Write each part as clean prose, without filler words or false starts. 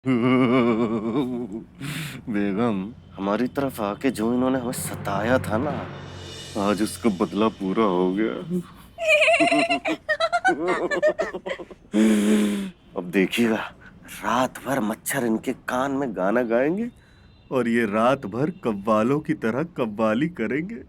बेगम, हमारी तरफ आके जो इन्होंने हमें सताया था ना, आज उसका बदला पूरा हो गया। अब देखिएगा, रात भर मच्छर इनके कान में गाना गाएंगे और ये रात भर कव्वालों की तरह कव्वाली करेंगे।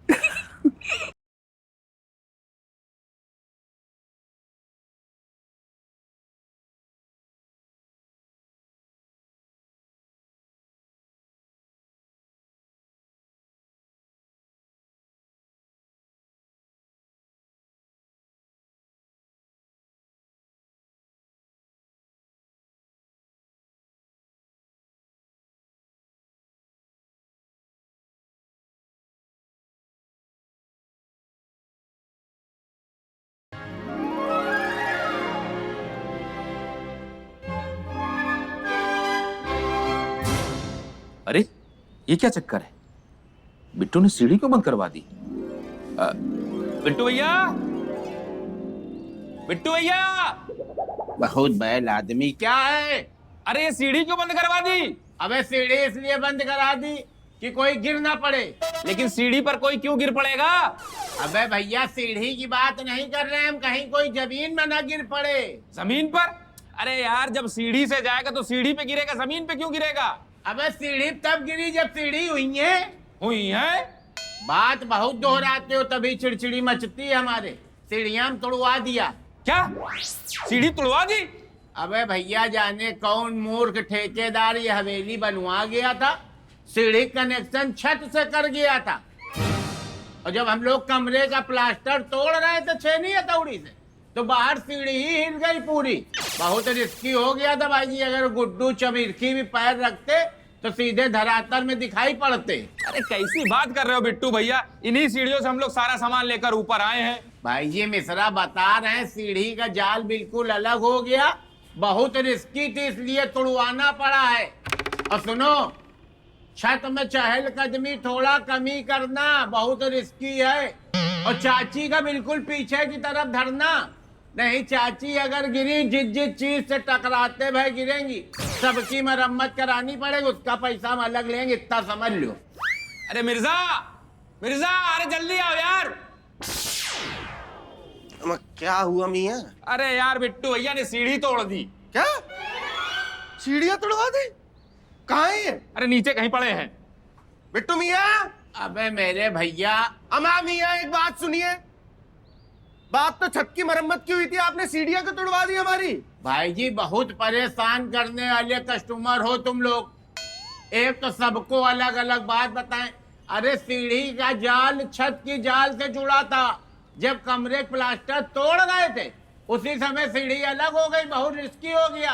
अरे ये क्या चक्कर है? बिट्टू ने सीढ़ी क्यों बंद करवा दी? बिट्टू भैया, बिट्टू भैया! बहुत बैल आदमी क्या है? अरे ये सीढ़ी क्यों बंद करवा दी? अबे सीढ़ी इसलिए बंद करा दी कि कोई गिर ना पड़े। लेकिन सीढ़ी पर कोई क्यों गिर पड़ेगा? अबे भैया सीढ़ी की बात नहीं कर रहे हम, कहीं कोई जमीन में ना गिर पड़े। जमीन पर? अरे यार, जब सीढ़ी से जाएगा तो सीढ़ी पे गिरेगा, जमीन पे क्यों गिरेगा? अबे सीढ़ी तब गिरी जब सीढ़ी हुई है। बात बहुत दोहराते हो तभी चिड़चिड़ी मचती है हमारे। सीढ़ियां हम तोड़वा दिया। क्या सीढ़ी तोड़वा दी? अबे भैया जाने कौन मूर्ख ठेकेदार ये हवेली बनवा गया था, सीढ़ी कनेक्शन छत से कर गया था। और जब हम लोग कमरे का प्लास्टर तोड़ रहे थे छेनी हथौड़ी से, तो बाहर सीढ़ी ही हिल गई पूरी। बहुत रिस्की हो गया था भाई जी। अगर गुड्डू चमिरखी भी पैर रखते तो सीधे धरातल में दिखाई पड़ते। अरे कैसी बात कर रहे हो बिट्टू भैया? इन्हीं सीढ़ियों से हम लोग सारा सामान लेकर ऊपर आए हैं। भाई जी मिश्रा बता रहे हैं सीढ़ी का जाल बिल्कुल अलग हो गया। बहुत रिस्की थी इसलिए तुड़वाना पड़ा है। और सुनो, छत में चहलकदमी थोड़ा कमी करना, बहुत रिस्की है। और चाची का बिल्कुल पीछे की तरफ धरना, नहीं चाची अगर गिरी जिस जिस चीज से टकराते भाई गिरेंगी, सबकी मरम्मत करानी पड़ेगी, उसका पैसा हम अलग लेंगे, इतना समझ लो। अरे मिर्जा, मिर्जा, अरे जल्दी आओ यार। क्या हुआ मियाँ? अरे यार, बिट्टू भैया ने सीढ़ी तोड़ दी। क्या सीढ़ियां तोड़वा दी? कहाँ है ये? अरे नीचे कहीं पड़े हैं। बिट्टू मियाँ, अबे मेरे भैया, अमा मियाँ एक बात सुनिए। बात तो छत की मरम्मत की हुई थी, आपने सीढ़ियां क्यों तोड़वा दी हमारी? भाई जी बहुत परेशान करने वाले कस्टमर हो तुम लोग। एक तो सबको अलग अलग बात बताएं। अरे सीढ़ी का जाल छत की जाल से जुड़ा था। जब कमरे प्लास्टर तोड़ गए थे उसी समय सीढ़ी अलग हो गई, बहुत रिस्की हो गया।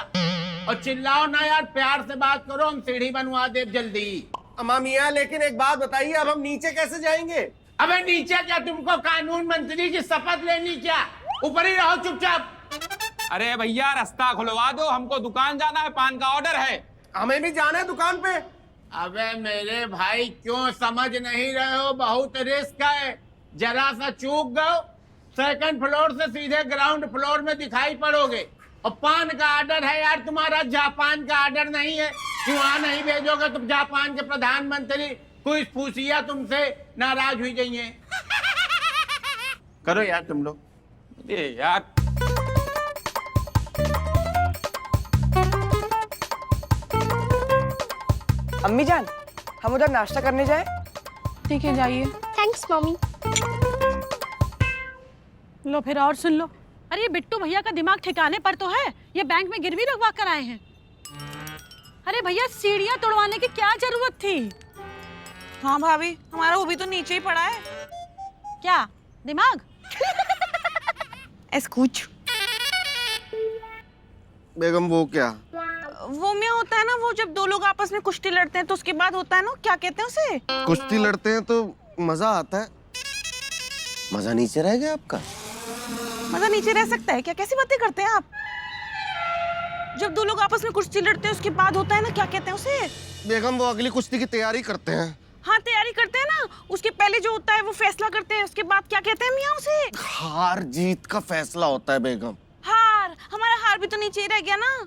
और चिल्लाओ ना यार, प्यार से बात करो, हम सीढ़ी बनवा दे जल्दी। अमा मियाँ लेकिन एक बात बताइए, अब हम नीचे कैसे जाएंगे? अबे नीचे क्या, तुमको कानून मंत्री की शपथ लेनी क्या? ऊपर ही रहो चुपचाप। अरे भैया रास्ता खुलवा दो, हमको दुकान जाना है, पान का ऑर्डर है। हमें भी जाना है दुकान पे। अबे मेरे भाई क्यों समझ नहीं रहे हो, बहुत रिस्क है। जरा सा चूक गए, सेकंड फ्लोर से सीधे ग्राउंड फ्लोर में दिखाई पड़ोगे। और पान का ऑर्डर है यार तुम्हारा, जापान का ऑर्डर नहीं है। क्यों वहां नहीं भेजोगे? तुम जापान के प्रधानमंत्री कुछ पूछिया तुमसे नाराज हुई जाइए। करो यार तुम लोग। अरे यार, अम्मी जान, हम उधर नाश्ता करने जाएं? ठीक है जाइए। Thanks mummy. लो फिर और सुन लो। अरे ये बिट्टू भैया का दिमाग ठिकाने पर तो है, ये बैंक में गिरवी रखवा कर आए हैं। अरे भैया सीढ़ियां तोड़वाने की क्या जरूरत थी? हाँ भाभी, हमारा वो भी तो नीचे ही पड़ा है। क्या दिमाग? एस्कूच। बेगम वो क्या? वो में होता है ना, वो जब दो लोग आपस में कुश्ती लड़ते हैं तो उसके बाद होता है ना, क्या कहते हैं उसे? कुश्ती लड़ते हैं तो मजा आता है। मजा नीचे रह गया आपका? मजा नीचे रह सकता है क्या? कैसी बातें करते हैं आप? जब दो लोग आपस में कुश्ती लड़ते हैं उसके बाद होता है ना, क्या कहते हैं उसे? बेगम वो अगली कुश्ती की तैयारी करते हैं। हाँ तैयारी करते हैं ना, उसके पहले जो होता है वो फैसला करते हैं, उसके बाद क्या कहते हैं मियाँ उसे? हार जीत का फैसला होता है बेगम। हार? हमारा हार भी तो नीचे ही रह गया ना।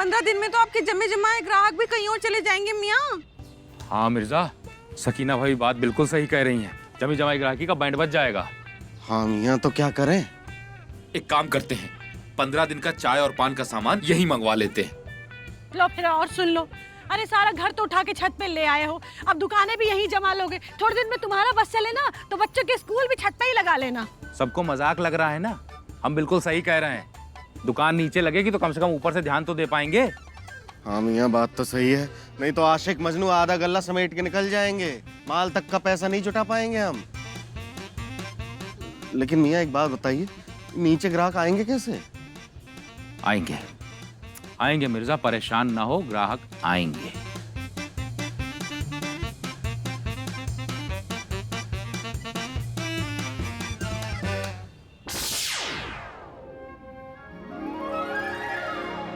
15 दिन में तो आपके जमे जमाए ग्राहक भी कहीं और चले जाएंगे मियाँ। हाँ मिर्जा, सकीना भाई बात बिल्कुल सही कह रही हैं। जमी जमाई ग्राहकी का बैंड बज जाएगा। हाँ मियाँ, तो क्या करें? एक काम करते हैं, 15 दिन का चाय और पान का सामान यही मंगवा लेते हैं। लो फिर और सुन लो, अरे सारा घर तो उठा के छत पे ले आए हो, अब दुकानें भी यहीं जमा लोगे। थोड़े दिन में तुम्हारा बस चले ना तो बच्चों के स्कूल भी छत पे ही लगा लेना। सबको मजाक लग रहा है ना, हम बिल्कुल सही कह रहे हैं। दुकान नीचे लगेगी तो कम से कम ऊपर से ध्यान तो दे पाएंगे। हाँ मियाँ, बात तो सही है, नहीं तो आशिक मजनू आधा गल्ला समेट के निकल जाएंगे, माल तक का पैसा नहीं जुटा पाएंगे हम। लेकिन मियाँ एक बात बताइए, नीचे ग्राहक आएंगे कैसे? आएंगे आएंगे मिर्जा, परेशान ना हो, ग्राहक आएंगे।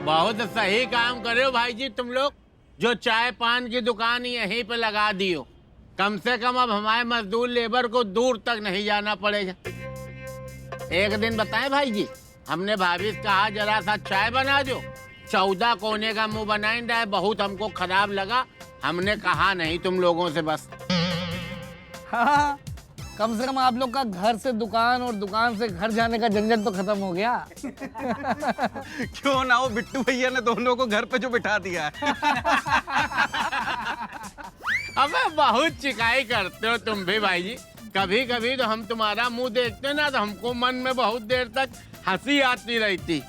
बहुत सही काम करे हो भाई जी तुम लोग, जो चाय पान की दुकान यहीं पे लगा दियो। कम से कम अब हमारे मजदूर लेबर को दूर तक नहीं जाना पड़ेगा। एक दिन बताएं भाई जी, हमने भाभी से कहा जरा सा चाय बना दो, 14 कोने का मुंह बनाए रहे, बहुत हमको खराब लगा। हमने कहा नहीं तुम लोगों से बस। हाँ, कम से कम आप लोग का घर से दुकान और दुकान से घर जाने का झंझट तो खत्म हो गया। क्यों ना हो, बिट्टू भैया ने दोनों को घर पे जो बिठा दिया है। अबे बहुत चिकाई करते हो तुम भी भाई जी। कभी कभी तो हम तुम्हारा मुंह देखते ना तो हमको मन में बहुत देर तक हंसी आती रहती।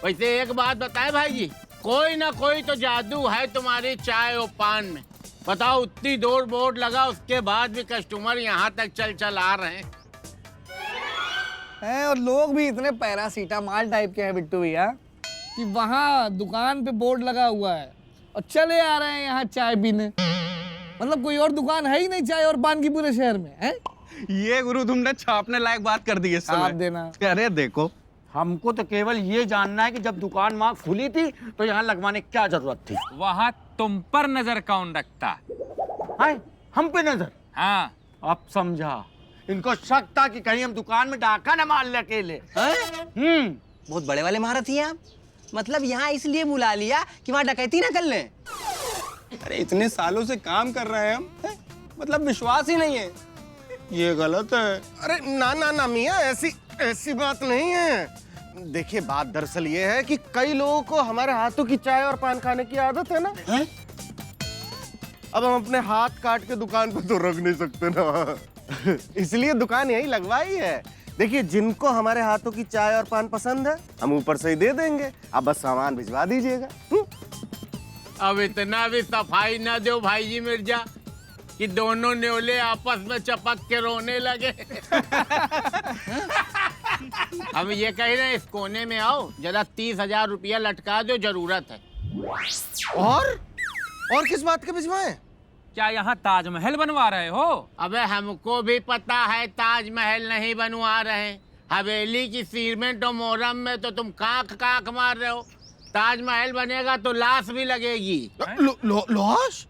वैसे एक बात बताए भाई जी, कोई ना कोई तो जादू है तुम्हारी चाय और पान में। बताओ, उतनी दूर बोर्ड लगा, उसके बाद भी कस्टमर यहाँ तक चल आ रहे हैं। और लोग भी इतने पैरासीटामॉल टाइप के हैं बिट्टू भैया कि वहाँ दुकान पे बोर्ड लगा हुआ है और चले आ रहे हैं यहाँ चाय पीने। मतलब कोई और दुकान है ही नहीं चाय और पान की पूरे शहर में है। ये गुरु तुमने छापने लायक बात कर दी है। छाप देना। अरे देखो, हमको तो केवल ये जानना है कि जब दुकान वहाँ खुली थी तो यहाँ लगवाने की क्या जरूरत थी। वहाँ तुम पर नजर कौन रखता? हाय, हम पे नजर? हाँ, अब समझा। इनको शक था कि कहीं हम दुकान में डाका न मार ले अकेले। बहुत बड़े वाले महारथी हैं आप। मतलब यहाँ इसलिए बुला लिया कि वहाँ डकैती ना कर लें। अरे इतने सालों से काम कर रहे हैं हम, मतलब विश्वास ही नहीं है। ये गलत है। अरे ना ना ना मियाँ, ऐसी बात नहीं है। देखिए, बात दरअसल ये है कि कई लोगों को हमारे हाथों की चाय और पान खाने की आदत है ना। अब हम अपने हाथ काट के दुकान पे तो रख नहीं सकते ना। इसलिए दुकान यही लगवाई है। देखिए, जिनको हमारे हाथों की चाय और पान पसंद है हम ऊपर से ही दे देंगे, आप बस सामान भिजवा दीजिएगा। अब इतना भी सफाई ना दो भाई जी मिर्जा कि दोनों न्योले आपस में चपक के रोने लगे। हम ये कह रहे हैं, इस कोने में आओ, जरा 30,000 रुपया लटका दो, जरूरत है। और किस बात के भिजवाएं? क्या यहाँ ताजमहल बनवा रहे हो? अबे हमको भी पता है ताजमहल नहीं बनवा रहे। हवेली की सीमेंट और मोरम में तो तुम काख काख मार रहे हो। ताजमहल बनेगा तो लाश भी लगेगी। लाश?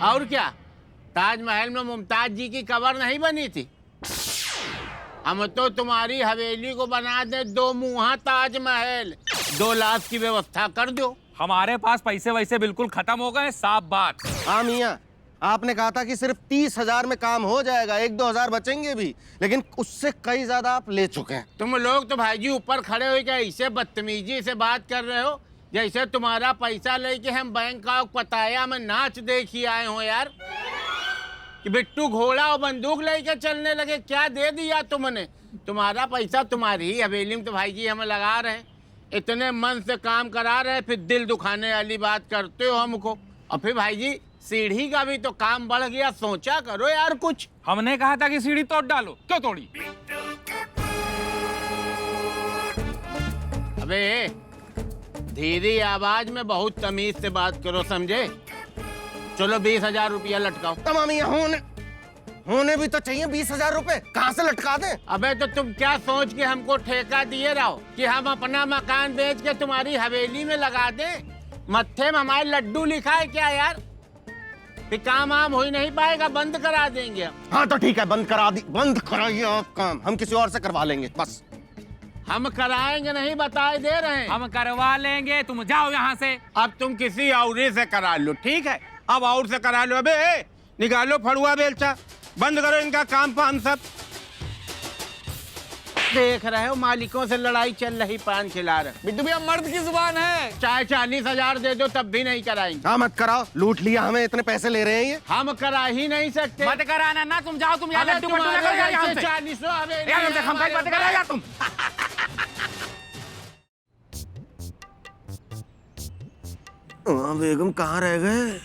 और क्या, ताजमहल में मुमताज जी की कब्र नहीं बनी थी? हम तो तुम्हारी हवेली को बना दे 2 मुहा ताजमहल, 2 लाख की व्यवस्था कर दो। हमारे पास पैसे वैसे बिल्कुल खत्म हो गए, साफ बात। हाँ मियाँ, आपने कहा था कि सिर्फ 30,000 में काम हो जाएगा, 1-2 हजार बचेंगे भी, लेकिन उससे कई ज्यादा आप ले चुके हैं। तुम लोग तो भाई जी ऊपर खड़े हो के ऐसे बदतमीजी से बात कर रहे हो जैसे तुम्हारा पैसा लेके हम बैंक का पताया में नाच देखी आए हो यार। कि बिट्टू घोड़ा और बंदूक लेके चलने लगे, क्या दे दिया तुमने? तुम्हारा पैसा तुम्हारी ही हवेली में तो भाई जी हमें लगा रहे हैं, इतने मन से काम करा रहे, फिर दिल दुखाने वाली बात करते हो हमको। और फिर भाई जी सीढ़ी का भी तो काम बढ़ गया, सोचा करो यार कुछ। हमने कहा था कि सीढ़ी तोड़ डालो, क्यों तोड़ी? अबे धीरे आवाज में बहुत तमीज से बात करो, समझे? चलो 20,000 रुपया लटकाओ। तमाम होने भी तो चाहिए 20,000 रुपए, कहाँ से लटका दें? अबे तो तुम क्या सोच के हमको ठेका दिए रहो कि हम अपना मकान बेच के तुम्हारी हवेली में लगा दें? मत्थे में हमारे लड्डू लिखा है क्या यार? फिर काम आम हो ही नहीं पाएगा, बंद करा देंगे। हाँ तो ठीक है, बंद कराइए आप काम, हम किसी और से करवा लेंगे बस। हम कराएंगे नहीं, बताए दे रहे हैं। हम करवा लेंगे, तुम जाओ यहाँ से। अब तुम किसी और से करा लो, ठीक है? अब और से करा लो। अबे निकालो फड़ुआ बेलचा, बंद करो इनका काम पान सब। देख रहे हो मालिकों से लड़ाई चल रही, पान खिला रहे। बिट्टू भैया मर्द की जुबान है। चाहे 40,000 दे दो तब भी नहीं कराएंगे। हाँ मत कराओ, लूट लिया हमें, इतने पैसे ले रहे हैं ये। हम करा ही नहीं सकते। मत कराना ना, तुम जाओ, तुम यहाँ लड्डू पट्टू लगा यार यहाँ से। 40 यार हमसे हम बात कर रहे यार तुम। बेगम कहाँ रह गए?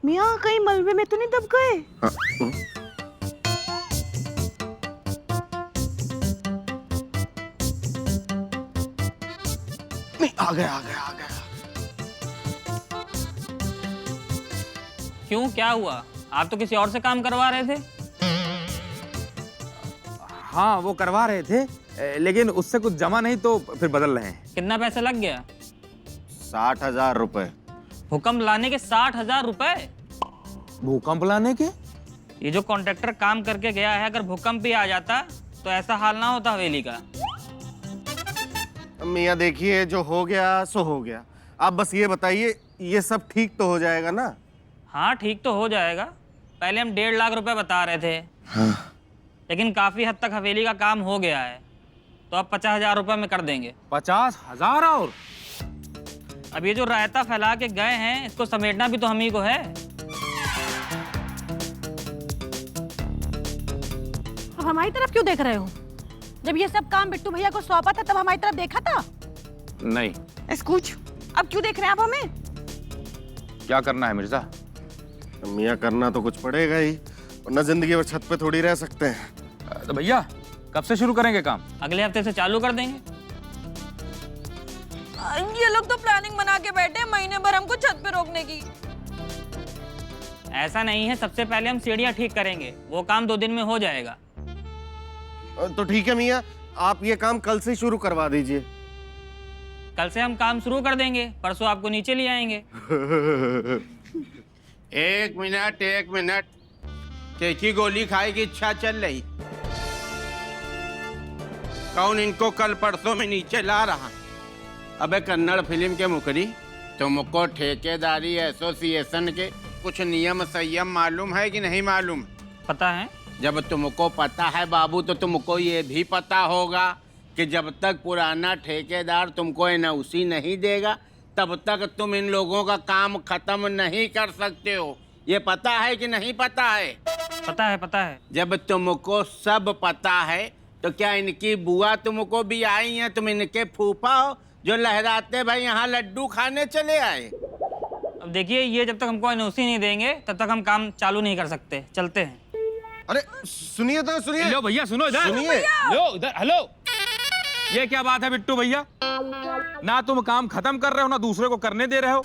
मियाँ कहीं मलबे में तो नहीं दब गए? नहीं, आ गया आ गया आ गया। क्यों, क्या हुआ? आप तो किसी और से काम करवा रहे थे। हाँ वो करवा रहे थे, लेकिन उससे कुछ जमा नहीं तो फिर बदल रहे हैं। कितना पैसा लग गया? 60,000 रुपए। भूकंप लाने के 60,000 रुपए? भूकंप लाने के? ये जो कॉन्ट्रैक्टर काम करके गया है, अगर भूकंप भी आ जाता तो ऐसा हाल ना होता हवेली का। मियाँ देखिए, जो हो गया सो हो गया। आप बस ये बताइए, ये सब ठीक तो हो जाएगा ना? हाँ ठीक तो हो जाएगा। पहले हम 1.5 लाख रुपए बता रहे थे, लेकिन काफी हद तक हवेली का काम हो गया है, तो अब 50,000 रुपए में कर देंगे। 50,000 और? अब ये जो रायता फैला के गए हैं, इसको समेटना भी तो हम ही को है। अब हमारी तरफ क्यों देख रहे हो? जब ये सब काम बिट्टू भैया को सौंपा था तब हमारी तरफ देखा था? नहीं। कुछ अब क्यों देख रहे हैं आप हमें? क्या करना है मिर्जा? मियाँ करना तो कुछ पड़ेगा ही, वरना जिंदगी भर छत पे थोड़ी रह सकते हैं। तो भैया कब से शुरू करेंगे काम? अगले हफ्ते से चालू कर देंगे। ये लोग तो प्लानिंग बना के बैठे हैं महीने भर हमको छत पे रोकने की। ऐसा नहीं है, सबसे पहले हम सीढ़ियाँ ठीक करेंगे, वो काम 2 दिन में हो जाएगा। तो ठीक है मियाँ, आप ये काम कल से शुरू करवा दीजिए। कल से हम काम शुरू कर देंगे, परसों आपको नीचे ले आएंगे। एक मिनट, की गोली खाए की इच्छा चल रही? कौन इनको कल परसों में नीचे ला रहा? अबे कन्नड़ फिल्म के मुकरी, तुमको ठेकेदारी एसोसिएशन के कुछ नियम संयम मालूम है कि नहीं मालूम? पता है। जब तुमको पता है बाबू, तो तुमको ये भी पता होगा कि जब तक पुराना ठेकेदार तुमको एनओसी नहीं देगा, तब तक तुम इन लोगों का काम खत्म नहीं कर सकते हो। ये पता है कि नहीं पता है? पता है, पता है। जब तुमको सब पता है, तो क्या इनकी बुआ तुमको भी आई हैं? तुम इनके फूफा हो जो लहराते भाई यहाँ लड्डू खाने चले आए? अब देखिए, ये जब तक हमको एनओसी नहीं देंगे तब तक हम काम चालू नहीं कर सकते। चलते हैं। अरे सुनिए तो सुनिए। लो भैया सुनो इधर। सुनिए। लो इधर। हेलो, ये क्या बात है बिट्टू भैया? ना तुम काम खत्म कर रहे हो, ना दूसरे को करने दे रहे हो।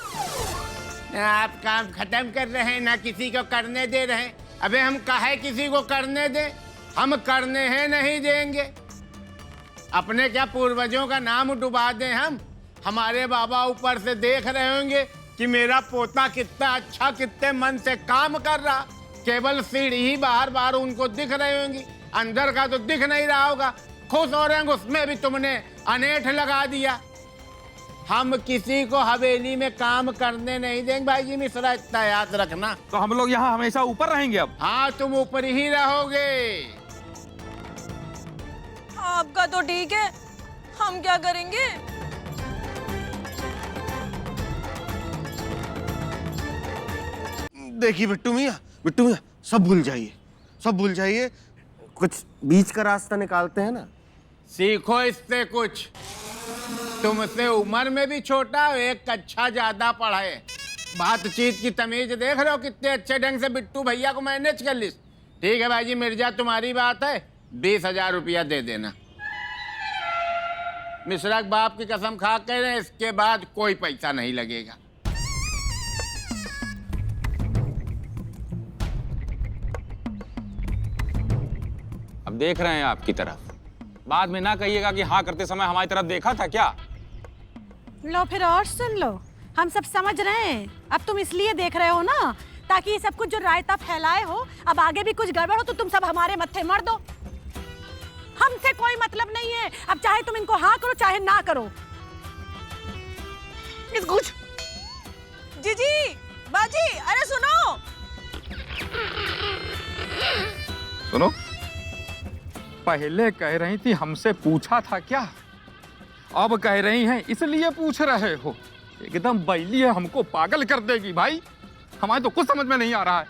आप काम खत्म कर रहे हैं, ना किसी को करने दे रहे हैं। अबे हम काहे किसी को करने दें? हम करने हैं नहीं देंगे। अपने क्या पूर्वजों का नाम डुबा दें हम? हमारे बाबा ऊपर से देख रहे होंगे कि मेरा पोता कितना अच्छा, कितने मन से काम कर रहा। केवल सीढ़ी ही बाहर बाहर उनको दिख रही होंगी, अंदर का तो दिख नहीं रहा होगा। खुश हो रहे हैं, उसमें भी तुमने अनेठ लगा दिया। हम किसी को हवेली में काम करने नहीं देंगे भाई जी मिश्रा, इतना याद रखना। तो हम लोग यहाँ हमेशा ऊपर रहेंगे अब? हाँ, तुम ऊपर ही रहोगे। आपका तो ठीक है, हम क्या करेंगे? देखिए बिट्टू मियाँ, सब भूल जाइए, कुछ बीच का रास्ता निकालते हैं ना। सीखो इससे कुछ। तुमसे उम्र में भी छोटा, एक कक्षा ज्यादा पढ़ा है। बातचीत की तमीज देख रहे हो? कितने अच्छे ढंग से बिट्टू भैया को मैनेज कर ली। ठीक है भाई जी मिर्जा, तुम्हारी बात है, 20,000 रुपया दे देना। मिश्रा के बाप की कसम खा कह रहे हैं, इसके बाद कोई पैसा नहीं लगेगा। अब देख रहे हैं आपकी तरफ, बाद में ना कहिएगा कि हाँ करते समय हमारी तरफ देखा था क्या। लो फिर और सुन लो, हम सब समझ रहे हैं। अब तुम इसलिए देख रहे हो ना, ताकि ये सब कुछ जो रायता फैलाए हो, अब आगे भी कुछ गड़बड़ हो तो तुम सब हमारे मत्थे मर दो। हमसे कोई मतलब नहीं है। अब चाहे तुम इनको हाँ करो चाहे ना करो। कुछ जीजी बाजी, अरे सुनो। सुनो, पहले कह रही थी हमसे पूछा था क्या, अब कह रही हैं इसलिए पूछ रहे हो। एकदम बैली है, हमको पागल कर देगी भाई। हमारे तो कुछ समझ में नहीं आ रहा है।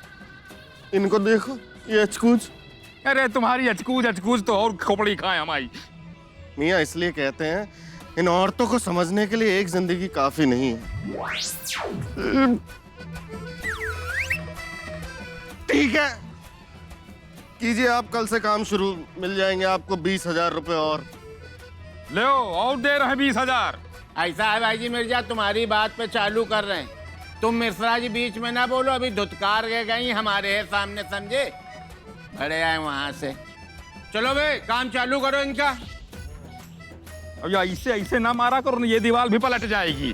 इनको देखो, ये अचकूज। अरे तुम्हारी अचकूज अचकूज तो और खोपड़ी खाए हमारी। मियाँ इसलिए कहते हैं इन औरतों को समझने के लिए एक जिंदगी काफी नहीं है। ठीक है, कीजिए आप, कल से काम शुरू। मिल जाएंगे आपको 20,000 रुपए और। ले और दे रहे हैं 20,000। ऐसा है भाई जी मिर्जा, तुम्हारी बात पे चालू कर रहे हैं। तुम मिश्रा जी बीच में ना बोलो, अभी धुतकार के गई हमारे है सामने, समझे? अरे आए वहां से। चलो भाई काम चालू करो इनका। अब या ऐसे ऐसे ना मारा करो, ये दीवार भी पलट जाएगी।